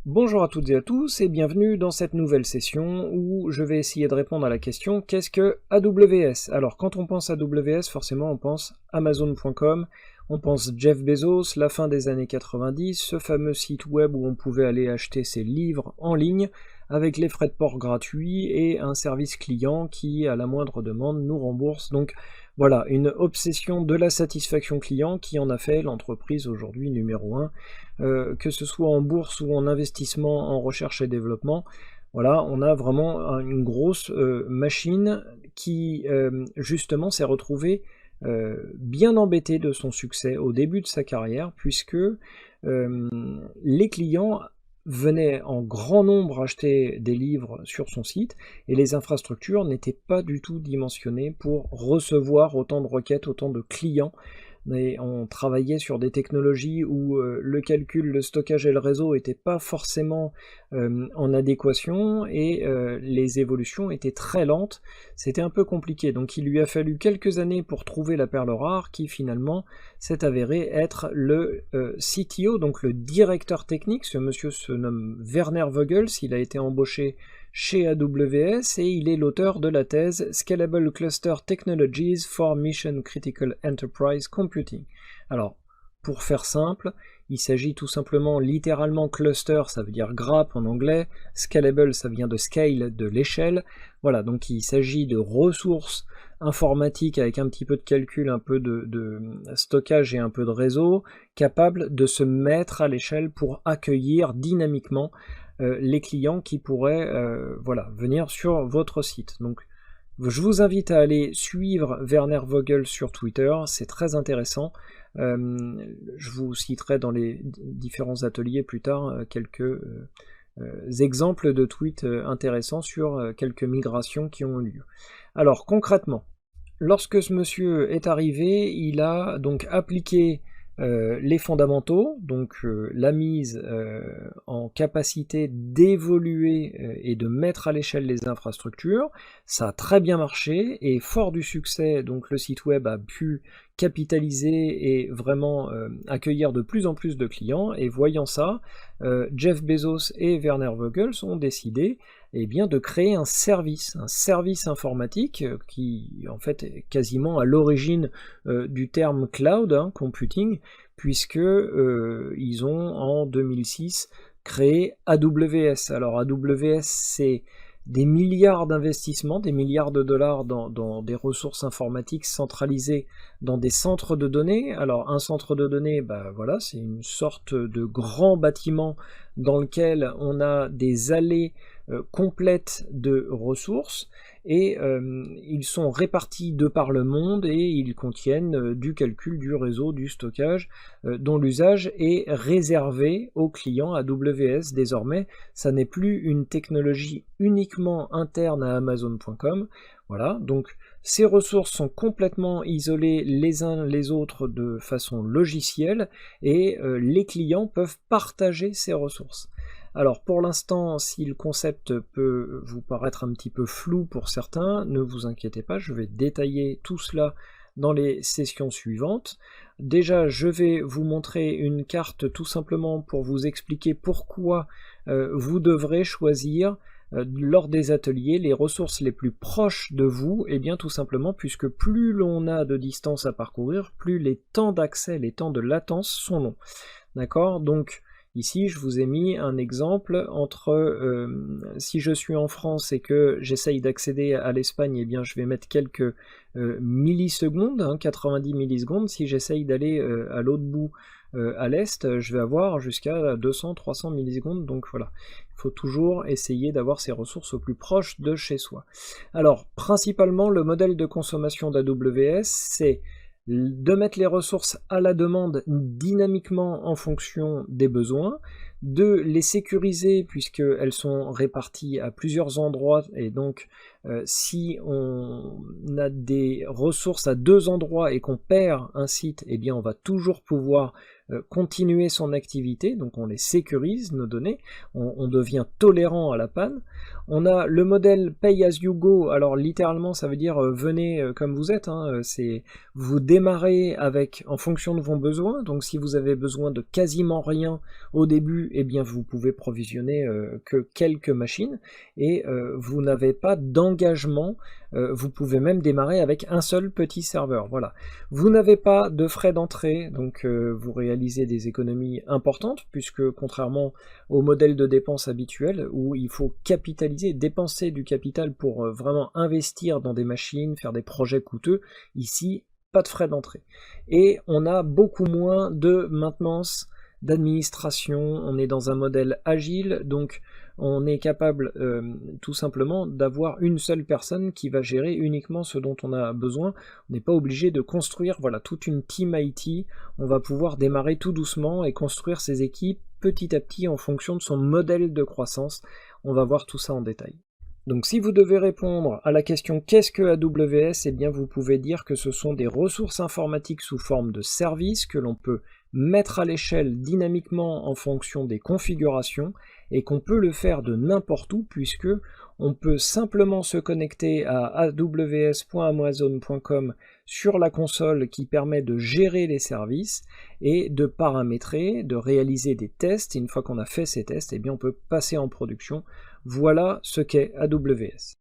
Bonjour à toutes et à tous et bienvenue dans cette nouvelle session où je vais essayer de répondre à la question qu'est-ce que AWS? Alors quand on pense AWS, forcément on pense Amazon.com, on pense Jeff Bezos, la fin des années 90, ce fameux site web où on pouvait aller acheter ses livres en ligne avec les frais de port gratuits et un service client qui à la moindre demande nous rembourse. Donc voilà, une obsession de la satisfaction client qui en a fait l'entreprise aujourd'hui numéro 1. Que ce soit en bourse ou en investissement en recherche et développement, voilà, on a vraiment une grosse machine qui justement s'est retrouvée bien embêtée de son succès au début de sa carrière, puisque les clients venaient en grand nombre acheter des livres sur son site, et les infrastructures n'étaient pas du tout dimensionnées pour recevoir autant de requêtes, autant de clients. Et on travaillait sur des technologies où le calcul, le stockage et le réseau n'étaient pas forcément en adéquation et les évolutions étaient très lentes. C'était un peu compliqué. Donc il lui a fallu quelques années pour trouver la perle rare qui finalement s'est avéré être le CTO, donc le directeur technique. Ce monsieur se nomme Werner Vogels. Il a été embauché chez AWS et il est l'auteur de la thèse Scalable Cluster Technologies for Mission Critical Enterprise Computing. Alors, pour faire simple, il s'agit tout simplement, littéralement cluster, ça veut dire grappe en anglais, scalable, ça vient de scale, de l'échelle. Voilà, donc il s'agit de ressources informatiques avec un petit peu de calcul, un peu de stockage et un peu de réseau, capables de se mettre à l'échelle pour accueillir dynamiquement les clients qui pourraient venir sur votre site. Donc je vous invite à aller suivre Werner Vogel sur Twitter, c'est très intéressant. Je vous citerai dans les différents ateliers plus tard quelques exemples de tweets intéressants sur quelques migrations qui ont eu lieu. Alors concrètement, lorsque ce monsieur est arrivé, il a donc appliqué les fondamentaux, donc la mise en capacité d'évoluer et de mettre à l'échelle les infrastructures. Ça a très bien marché et fort du succès, donc le site web a pu capitaliser et vraiment accueillir de plus en plus de clients, et voyant ça, Jeff Bezos et Werner Vogels ont décidé de créer un service informatique qui en fait est quasiment à l'origine du terme cloud computing, puisque ils ont en 2006 créé AWS. Alors AWS, c'est des milliards d'investissements, des milliards de dollars dans des ressources informatiques centralisées dans des centres de données. Alors un centre de données, c'est une sorte de grand bâtiment dans lequel on a des allées complètes de ressources, et ils sont répartis de par le monde et ils contiennent du calcul, du réseau, du stockage, dont l'usage est réservé aux clients AWS. Désormais, ça n'est plus une technologie uniquement interne à Amazon.com. Voilà, donc ces ressources sont complètement isolées les uns les autres de façon logicielle, et les clients peuvent partager ces ressources. Alors pour l'instant, si le concept peut vous paraître un petit peu flou pour certains, ne vous inquiétez pas, je vais détailler tout cela dans les sessions suivantes. Déjà, je vais vous montrer une carte tout simplement pour vous expliquer pourquoi vous devrez choisir lors des ateliers les ressources les plus proches de vous, et bien tout simplement puisque plus l'on a de distance à parcourir, plus les temps d'accès, les temps de latence sont longs. D'accord? Donc ici, je vous ai mis un exemple entre si je suis en France et que j'essaye d'accéder à l'Espagne, je vais mettre quelques millisecondes, 90 millisecondes. Si j'essaye d'aller à l'autre bout, à l'est, je vais avoir jusqu'à 200-300 millisecondes. Donc voilà, il faut toujours essayer d'avoir ces ressources au plus proche de chez soi. Alors, principalement, le modèle de consommation d'AWS, c'est de mettre les ressources à la demande dynamiquement en fonction des besoins, de les sécuriser puisqu'elles sont réparties à plusieurs endroits, et donc Si on a des ressources à 2 endroits et qu'on perd un site, eh bien on va toujours pouvoir continuer son activité, donc on les sécurise, nos données, on devient tolérant à la panne. On a le modèle Pay as you go, alors littéralement ça veut dire venez comme vous êtes, c'est vous démarrez avec en fonction de vos besoins, donc si vous avez besoin de quasiment rien au début, eh bien vous pouvez provisionner que quelques machines, et vous n'avez pas d'engagement, vous pouvez même démarrer avec un seul petit serveur, voilà. Vous n'avez pas de frais d'entrée, donc vous réalisez des économies importantes, puisque contrairement au modèle de dépense habituel, où il faut capitaliser, dépenser du capital pour vraiment investir dans des machines, faire des projets coûteux, ici, pas de frais d'entrée. Et on a beaucoup moins de maintenance, d'administration, on est dans un modèle agile, donc on est capable tout simplement d'avoir une seule personne qui va gérer uniquement ce dont on a besoin. On n'est pas obligé de construire toute une team IT, on va pouvoir démarrer tout doucement et construire ses équipes petit à petit en fonction de son modèle de croissance. On va voir tout ça en détail. Donc si vous devez répondre à la question qu'est-ce que AWS, eh bien vous pouvez dire que ce sont des ressources informatiques sous forme de services que l'on peut mettre à l'échelle dynamiquement en fonction des configurations et qu'on peut le faire de n'importe où puisque on peut simplement se connecter à aws.amazon.com sur la console qui permet de gérer les services et de paramétrer, de réaliser des tests. Et une fois qu'on a fait ces tests, eh bien on peut passer en production. Voilà ce qu'est AWS.